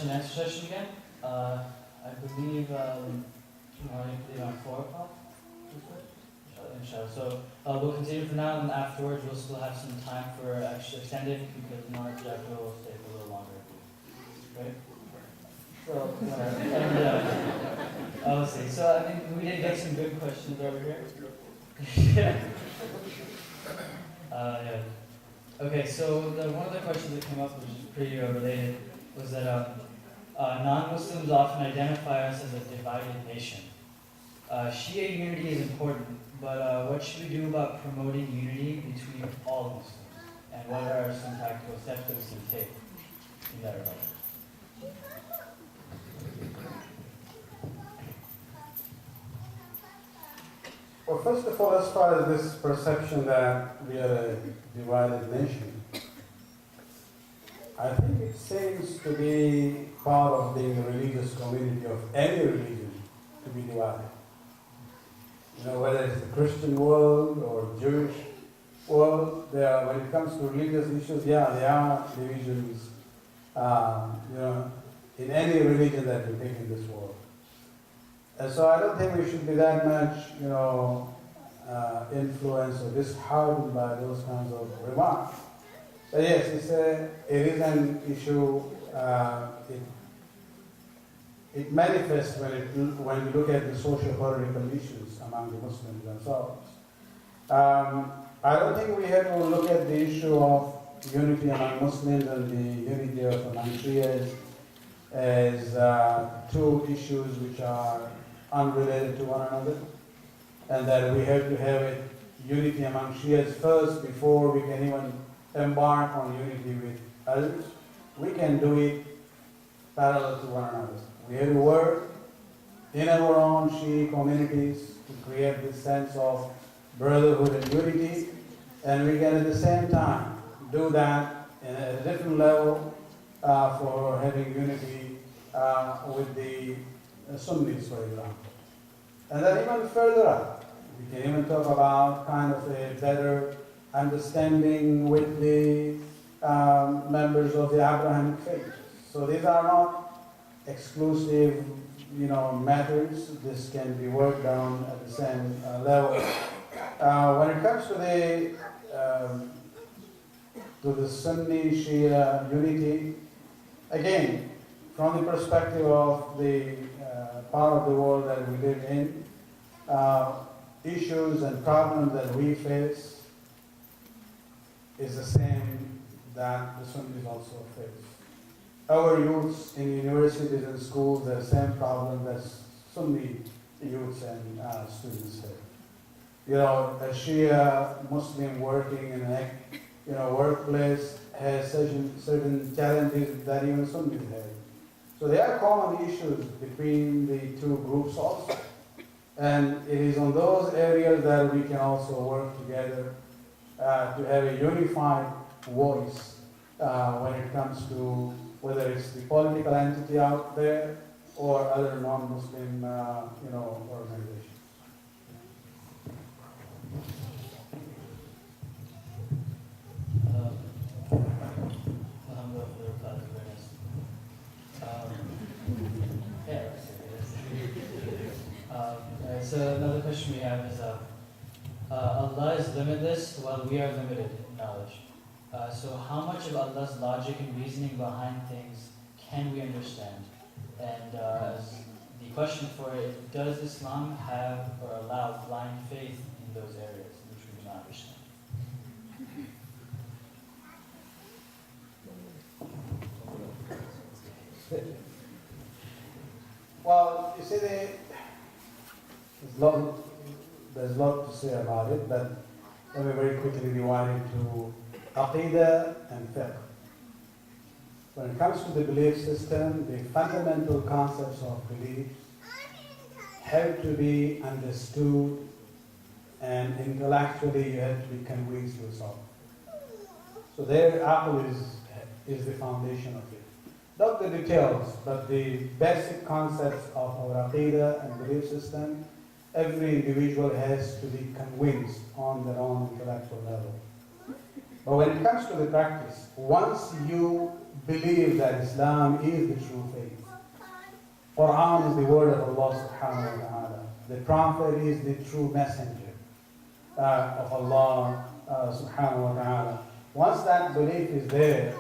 question and answer session again. I believe morning around 4 o'clock. Inshallah. So we'll continue for now, and afterwards we'll still have some time for extra extended because Jack will stay for a little longer. Right? So, I'll see. So I think we did get some good questions over here. Yeah. Yeah. Okay, so one of the questions that came up, which is pretty related, was that non-Muslims often identify us as a divided nation. Shia unity is important, but what should we do about promoting unity between all Muslims? And what are some practical steps that we should take in that regard? Well, first of all, as far as this perception that we are a divided nation, I think it seems to be part of the religious community of any religion to be divided. You know, whether it's the Christian world or Jewish world, when it comes to religious issues, yeah, there are divisions, in any religion that we take in this world. And so I don't think we should be that much, influenced or disheartened by those kinds of remarks. But yes, it is an issue. It manifests when you look at the social political issues among the Muslims themselves. I don't think we have to look at the issue of unity among Muslims and the unity among Shias as two issues which are unrelated to one another, and that we have to have a unity among Shias first before we can even embark on unity with others. We can do it parallel to one another. We have to work in our own Shia communities to create this sense of brotherhood and unity, and we can at the same time do that at a different level for having unity with the Sunnis, for example. And then even further up, we can even talk about kind of a better understanding with the members of the Abrahamic faith. So these are not exclusive, matters. This can be worked on at the same level. When it comes to the Sunni Shia unity, again, from the perspective of the part of the world that we live in, issues and problems that we face is the same that the Sunnis also face. Our youths in universities and schools have the same problem that Sunni youths and students have. A Shia Muslim working in a workplace has certain challenges that even Sunnis have. So there are common issues between the two groups also. And it is on those areas that we can also work together to have a unified voice when it comes to whether it's the political entity out there or other non-Muslim organizations. So another question we have is, Allah is limitless while we are limited in knowledge. So how much of Allah's logic and reasoning behind things can we understand? And the question for it, does Islam have or allow blind faith in those areas which we do not understand? Well, you see, there's a lot to say about it, but let me very quickly divide it to Aqidah and Fiqh. When it comes to the belief system, the fundamental concepts of beliefs have to be understood, and intellectually you have to be convinced yourself. So there, Aql is the foundation of it. Not the details, but the basic concepts of our Aqidah and belief system, every individual has to be convinced on their own intellectual level. But when it comes to the practice, once you believe that Islam is the true faith, Quran is the word of Allah subhanahu wa ta'ala, the Prophet is the true messenger of Allah subhanahu wa ta'ala. Once that belief is there,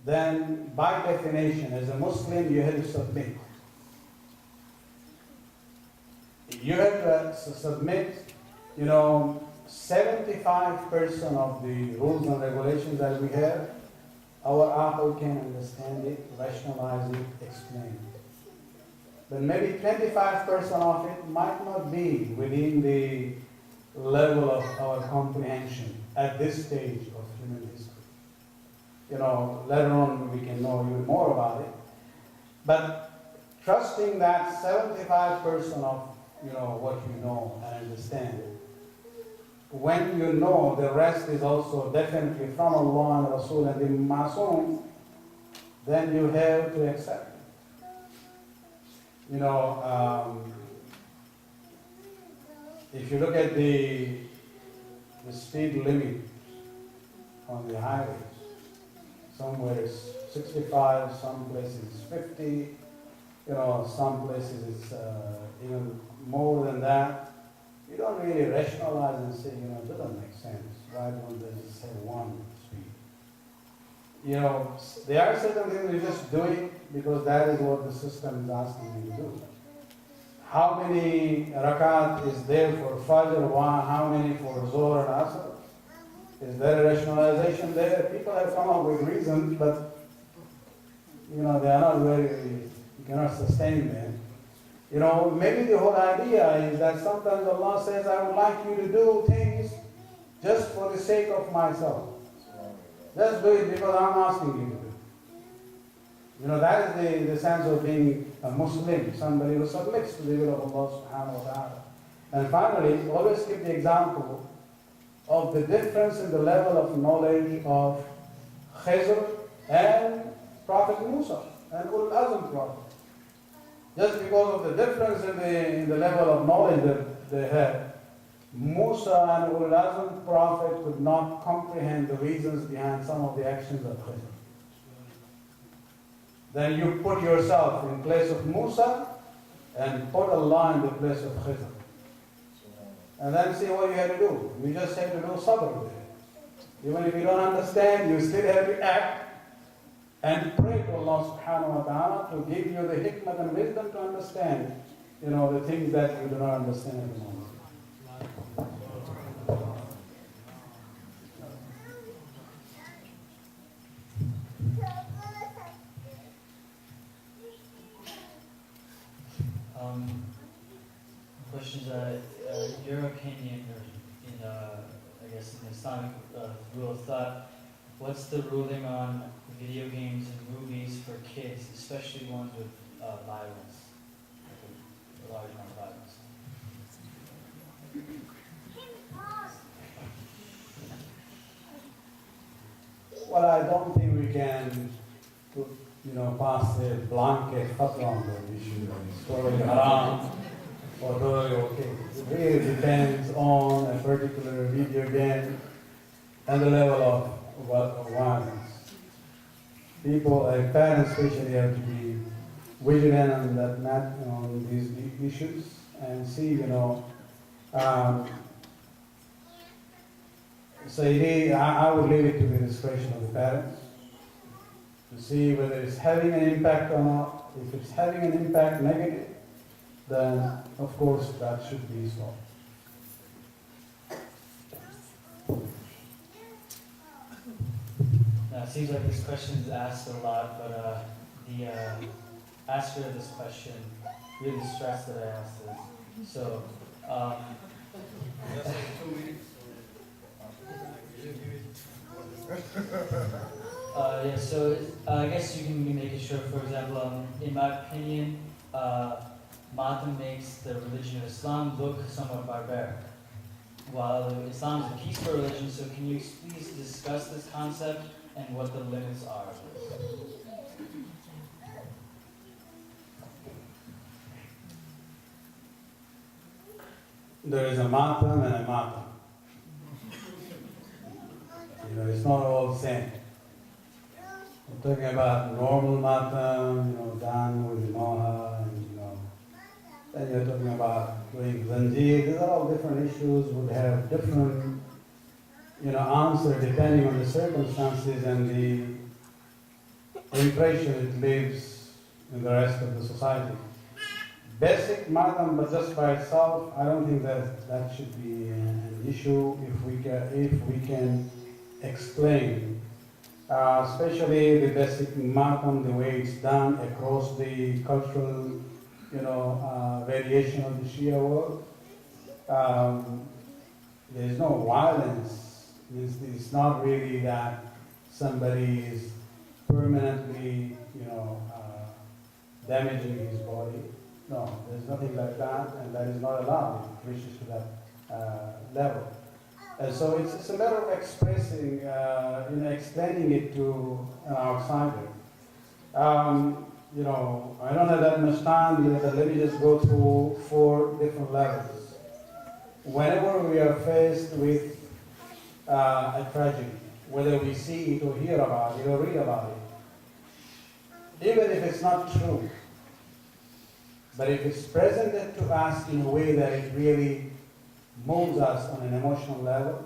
then by definition, as a Muslim, you have to submit. You have to submit, 75% of the rules and regulations that we have, our aql can understand it, rationalize it, explain it. But maybe 25% of it might not be within the level of our comprehension at this stage of human history. Later on we can know even more about it. But trusting that 75% of what you know and understand, when you know the rest is also definitely from Allah and Rasul and the Ma'soom, then you have to accept it. If you look at the speed limit on the highways, somewhere it's 65, some places 50, some places it's even more than that. You don't really rationalize and say, it doesn't make sense. Why don't they just say one speed? There are certain things you just do it because that is what the system is asking you to do. How many rakat is there for Fajr, how many for Zohr and Asr? Is there a rationalization there? People have come up with reasons, but they are not very, you cannot sustain them. Maybe the whole idea is that sometimes Allah says, I would like you to do things just for the sake of myself. Just do it because I'm asking you to do it. That is the sense of being a Muslim, somebody who submits to the will of Allah subhanahu wa ta'ala. And finally, always give the example of the difference in the level of knowledge of Khizr and Prophet Musa and Ulul Azm Prophet. Just because of the difference in the level of knowledge that they had, Musa and Ulul Azm Prophet could not comprehend the reasons behind some of the actions of Khizr. Then you put yourself in place of Musa and put Allah in the place of Khizr. And then see what you have to do. You just have to do sabr there. Even if you don't understand, you still have to act and pray to Allah subhanahu wa ta'ala to give you the hikmah and wisdom to understand, the things that you do not understand at the moment. Questions, your opinion, in I guess in Islamic rule of thought, what's the ruling on video games and movies for kids, especially ones with violence, like a large amount of violence? Well, I don't think we can, pass a blanket fatwa on the issue of it's totally haram or totally okay. It really depends on a particular video game and the level of violence. People, parents especially, have to be vigilant on that on these issues and see, so I would leave it to the discretion of the parents to see whether it's having an impact or not. If it's having an impact negative, then of course that should be stopped. Now, it seems like this question is asked a lot, but the asker of this question really stressed that I asked this. So, I guess you can make it short. For example, in my opinion, Matam makes the religion of Islam look somewhat barbaric, while Islam is a peaceful religion. So can you please discuss this concept and what the limits are? There is a Matam and a Matam. It's not all the same. I'm talking about normal matam, done with noha, and then you're talking about doing zanjir. These are all different issues, would have different, answer depending on the circumstances and the impression it leaves in the rest of the society. Basic matam, but just by itself, I don't think that should be an issue if we can explain, especially the basic matam, the way it's done across the cultural, variation of the Shia world. There is no violence. It's not really that somebody is permanently, damaging his body. No, there's nothing like that, and that is not allowed if it reaches to that level. And so it's a matter of expressing, explaining it to an outsider. I don't have that much time, but let me just go through 4 different levels. Whenever we are faced with a tragedy, whether we see it or hear about it or read about it, even if it's not true, but if it's presented to us in a way that it really moves us on an emotional level,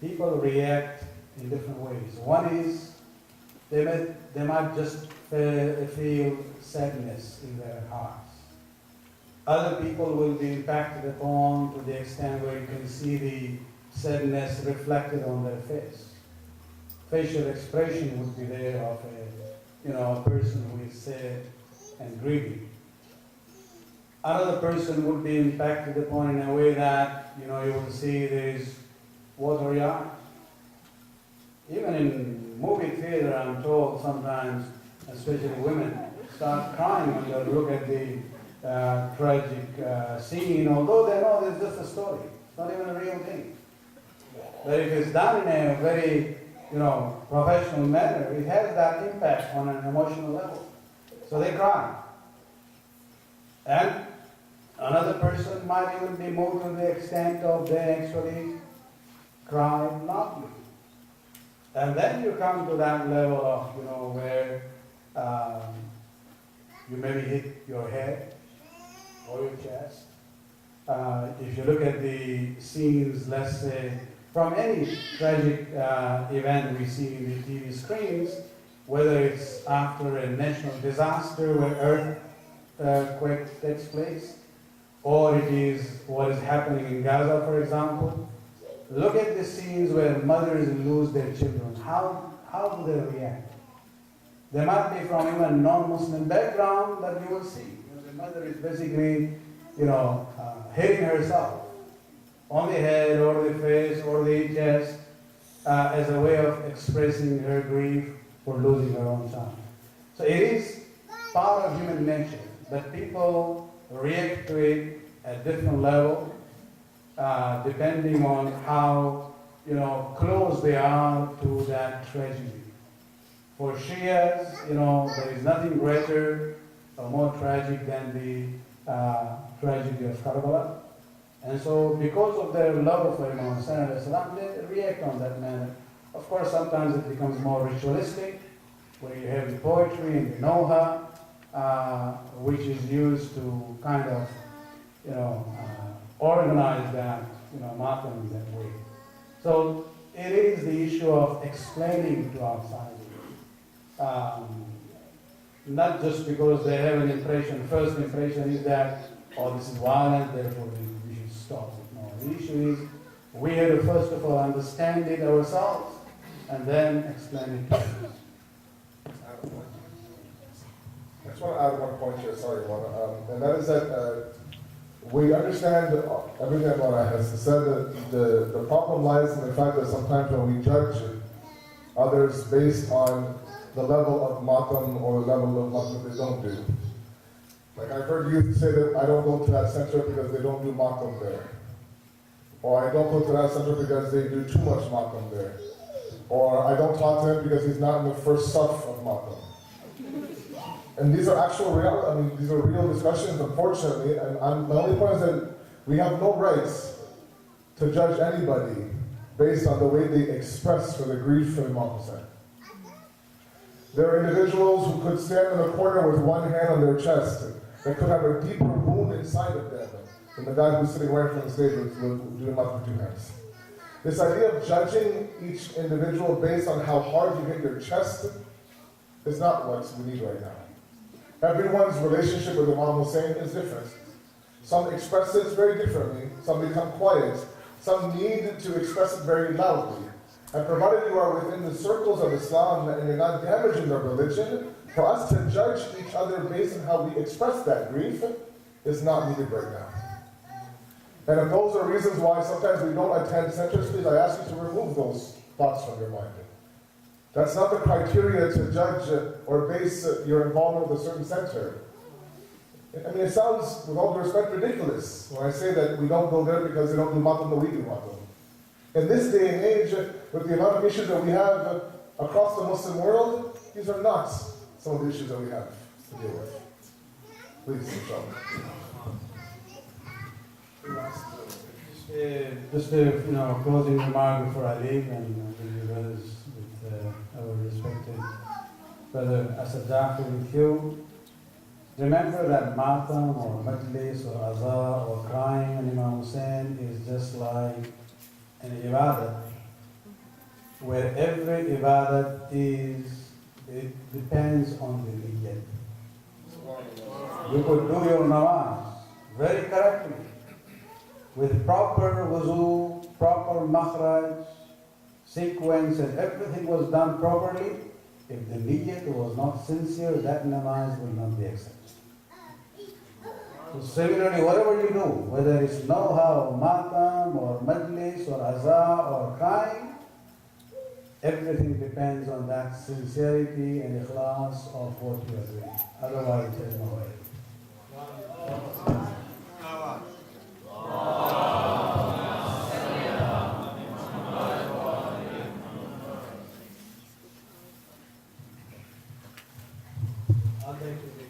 people react in different ways. One is they might just feel sadness in their hearts. Other people will be impacted upon to the extent where you can see the sadness reflected on their face. Facial expression would be there of a person who is sad and grieving. Another person would be impacted upon in a way that, you will see there's watery eyes. Even in movie theater, I'm told sometimes, especially women, start crying when they look at the tragic scene, although they know it's just a story. It's not even a real thing. But if it's done in a very, professional manner, it has that impact on an emotional level. So they cry. And another person might even be moved to the extent of they actually cry loudly. And then you come to that level of, where you maybe hit your head or your chest. If you look at the scenes, let's say, from any tragic event we see in the TV screens, whether it's after a national disaster where earthquake takes place, or it is what is happening in Gaza, for example. Look at the scenes where mothers lose their children. How do they react? They might be from even non-Muslim background, but you will see. The mother is basically, hitting herself on the head or the face or the chest as a way of expressing her grief for losing her own child. So it is part of human nature that people react to it at different level, depending on how close they are to that tragedy. For Shias, there is nothing greater or more tragic than the tragedy of Karbala. And so because of their love for Imam Hussain, they react on that manner. Of course, sometimes it becomes more ritualistic, where you have the poetry and the noha, which is used to kind of, organize that, matam in that way. So it is the issue of explaining to outsiders, not just because they have an impression. First impression is that, this is violent, therefore we should stop it. No, the issue is we have to first of all understand it ourselves and then explain it to others. I just want to add one point here, sorry, and that is that we understand everything that Mona has said, that the problem lies in the fact that sometimes when we judge others based on the level of matam or the level of matam they don't do. Like I've heard youth say that I don't go to that center because they don't do matam there. Or I don't go to that center because they do too much matam there. Or I don't talk to him because he's not in the first saf of matam. And these are these are real discussions, unfortunately, and my only point is that we have no rights to judge anybody based on the way they express for the grief of Imam Hussein. There are individuals who could stand in a corner with one hand on their chest that could have a deeper wound inside of them than the guy who's sitting right in front of the stage with doing nothing with two hands. This idea of judging each individual based on how hard you hit your chest is not what we need right now. Everyone's relationship with Imam Hussein is different. Some express it very differently, some become quiet, some need to express it very loudly. And provided you are within the circles of Islam and you're not damaging their religion, for us to judge each other based on how we express that grief is not needed right now. And if those are reasons why sometimes we don't attend centers, please, I ask you to remove those thoughts from your mind. That's not the criteria to judge or base your involvement with a certain center. I mean, it sounds, with all due respect, ridiculous when I say that we don't go there because they don't do matam the way we do matam. In this day and age, with the amount of issues that we have across the Muslim world, these are not some of the issues that we have to deal with. Please, inshallah. Just a closing remark before I leave, and with brothers, with our respected brother Asad Jafar with you. Remember that matam or majlis or azar or crying on Imam Hussein is just like an ibadat, where every ibadat it depends on the niyyat. You could do your namaz very correctly, with proper wuzu, proper makhraj, sequence, and everything was done properly. If the niyyat was not sincere, that namaz will not be accepted. So similarly, whatever you do, whether it's know-how, matam, or majlis, or azar, or crying, everything depends on that sincerity and ikhlas of what you are doing. Otherwise, there's no way. I'll take it.